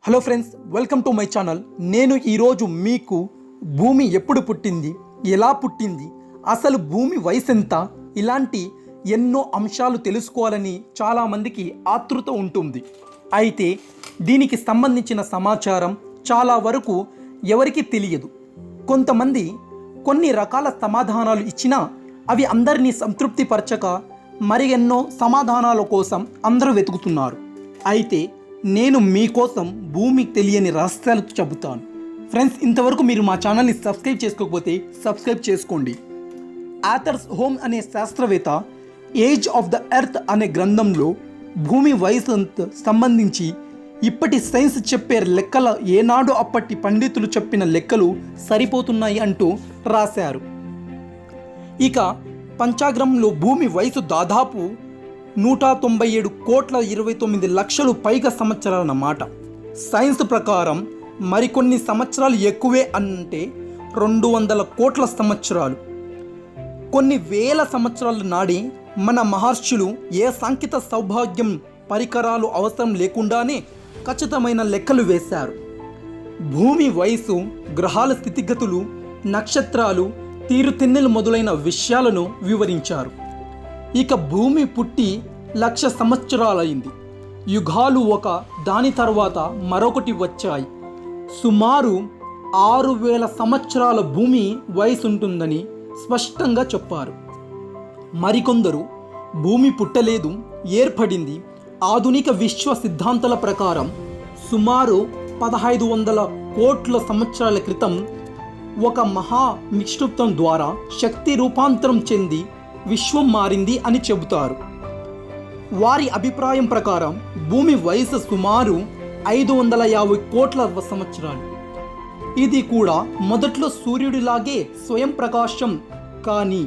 Hello friends, welcome to my channel. నేను ఈరోజు మీకు భూమి ఎప్పుడు పుట్టింది, ఎలా పుట్టింది, అసలు భూమి వయసు ఎంత, ఇలాంటి ఎన్నో అంశాలు తెలుసుకోవాలని చాలామందికి ఆతృత ఉంటుంది. అయితే దీనికి సంబంధించిన సమాచారం చాలా వరకు ఎవరికీ తెలియదు. కొంతమంది కొన్ని రకాల సమాధానాలు ఇచ్చినా అవి అందరినీ సంతృప్తిపరచక మరి ఎన్నో సమాధానాల కోసం అందరూ వెతుకుతున్నారు. అయితే నేను మీకోసం భూమికి తెలియని రహస్యాలు చెబుతాను. ఫ్రెండ్స్, ఇంతవరకు మీరు మా ఛానల్ని సబ్స్క్రైబ్ చేసుకోకపోతే సబ్స్క్రైబ్ చేసుకోండి. ఆథర్స్ హోమ్ అనే శాస్త్రవేత్త ఏజ్ ఆఫ్ ద ఎర్త్ అనే గ్రంథంలో భూమి వయసు సంబంధించి ఇప్పటి సైన్స్ చెప్పే లెక్కల ఏనాడు అప్పటి పండితులు చెప్పిన లెక్కలు సరిపోతున్నాయి అంటూ రాశారు. ఇక పంచాగ్రంలో భూమి వయసు దాదాపు 197,29,00,000 పైగా సంవత్సరాలన్నమాట. సైన్స్ ప్రకారం మరికొన్ని సంవత్సరాలు ఎక్కువే అంటే 200 కోట్ల సంవత్సరాలు. కొన్ని వేల సంవత్సరాల నాడి మన మహర్షులు ఏ సాంకేతిక సౌభాగ్యం పరికరాలు అవసరం లేకుండానే ఖచ్చితమైన లెక్కలు వేశారు. భూమి వయసు, గ్రహాల స్థితిగతులు, నక్షత్రాలు, తీరుతెన్నులు మొదలైన విషయాలను వివరించారు. ఇక భూమి పుట్టి 1,00,000 సంవత్సరాలైంది. యుగాలు ఒక దాని తర్వాత మరొకటి వచ్చాయి. సుమారు 6,000 సంవత్సరాల భూమి వయసు ఉంటుందని స్పష్టంగా చెప్పారు. మరికొందరు భూమి పుట్టలేదు, ఏర్పడింది. ఆధునిక విశ్వ సిద్ధాంతాల ప్రకారం సుమారు 1,500 కోట్ల సంవత్సరాల క్రితం ఒక మహా నిక్షిప్తం ద్వారా శక్తి రూపాంతరం చెంది విశ్వం మారింది అని చెబుతారు. వారి అభిప్రాయం ప్రకారం భూమి వయసు సుమారు 550 కోట్ల సంవత్సరాలు. ఇది కూడా మొదట్లో సూర్యుడిలాగే స్వయం ప్రకాశం, కానీ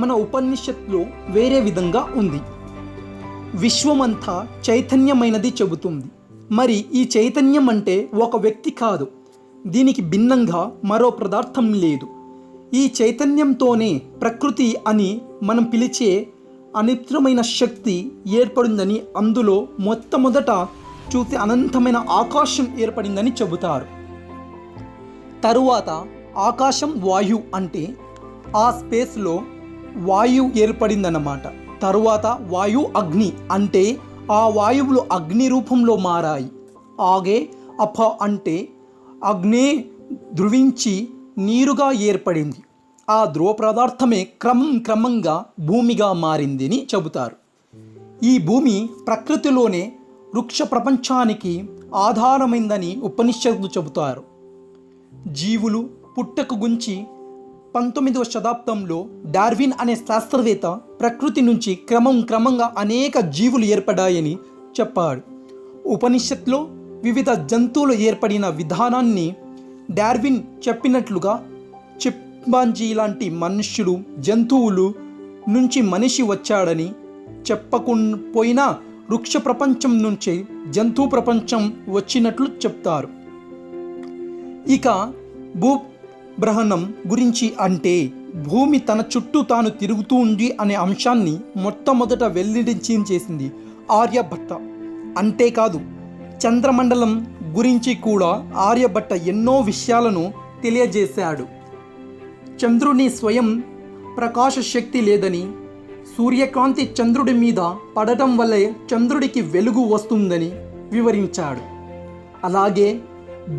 మన ఉపనిషత్తులో వేరే విధంగా ఉంది. విశ్వమంతా చైతన్యమైనది చెబుతుంది. మరి ఈ చైతన్యం అంటే ఒక వ్యక్తి కాదు. దీనికి భిన్నంగా మరో పదార్థం లేదు. ఈ చైతన్యంతోనే ప్రకృతి అని మనం పిలిచే అనిత్యమైన శక్తి ఏర్పడిందని, అందులో మొట్టమొదట చూసి అనంతమైన ఆకాశం ఏర్పడిందని చెబుతారు. తరువాత ఆకాశం వాయు అంటే ఆ స్పేస్లో వాయువు ఏర్పడిందన్నమాట. తరువాత వాయు అగ్ని అంటే ఆ వాయువులు అగ్ని రూపంలో మారాయి. ఆగే అప అంటే అగ్ని ధృవించి నీరుగా ఏర్పడింది. ఆ ధ్రువ పదార్థమే క్రమంగా భూమిగా మారిందని చెబుతారు. ఈ భూమి ప్రకృతిలోనే వృక్ష ప్రపంచానికి ఆధారమైందని ఉపనిషత్తులు చెబుతారు. జీవులు పుట్టక గురించి 19వ శతాబ్దంలో డార్విన్ అనే శాస్త్రవేత్త ప్రకృతి నుంచి క్రమంగా అనేక జీవులు ఏర్పడాయని చెప్పాడు. ఉపనిషత్తులో వివిధ జంతువులు ఏర్పడిన విధానాన్ని డార్విన్ చెప్పినట్లుగా చింపాంజీ లాంటి మనుష్యులు, జంతువులు నుంచి మనిషి వచ్చాడని, చెప్పకపోయినా వృక్ష ప్రపంచం నుంచి జంతు ప్రపంచం వచ్చినట్లు చెప్తారు. ఇక భూభ్రహణం గురించి అంటే భూమి తన చుట్టూ తాను తిరుగుతూ ఉంది అనే అంశాన్ని మొట్టమొదట వెల్లడించేసింది ఆర్యభట్ట. అంతేకాదు, చంద్రమండలం గురించి కూడా ఆర్యభట్ట ఎన్నో విషయాలను తెలియజేశాడు. చంద్రుని స్వయం ప్రకాశ శక్తి లేదని, సూర్యకాంతి చంద్రుడి మీద పడటం వల్లే చంద్రుడికి వెలుగు వస్తుందని వివరించాడు. అలాగే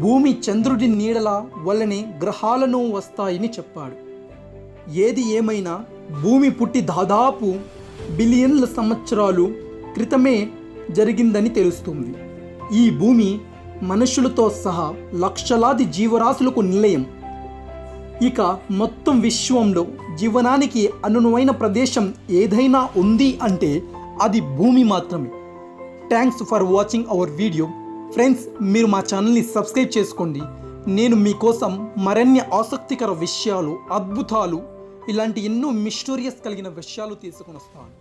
భూమి చంద్రుడి నీడల వల్లనే గ్రహాలను వస్తాయని చెప్పాడు. ఏది ఏమైనా భూమి పుట్టి దాదాపు బిలియన్ల సంవత్సరాలు క్రితమే జరిగిందని తెలుస్తుంది. ఈ భూమి మనుషులతో సహా లక్షలాది జీవరాశులకు నిలయం. ఇక మొత్తం విశ్వంలో జీవనానికి అనువైన ప్రదేశం ఏదైనా ఉంది అంటే అది భూమి మాత్రమే. Thanks for watching our video. Friends, మీరు మా ఛానల్ని సబ్స్క్రైబ్ చేసుకోండి. నేను మీకోసం మరిన్ని ఆసక్తికర విషయాలు, అద్భుతాలు, ఇలాంటి ఎన్నో మిస్టీరియస్ కలిగిన విషయాలు తీసుకొని వస్తాను.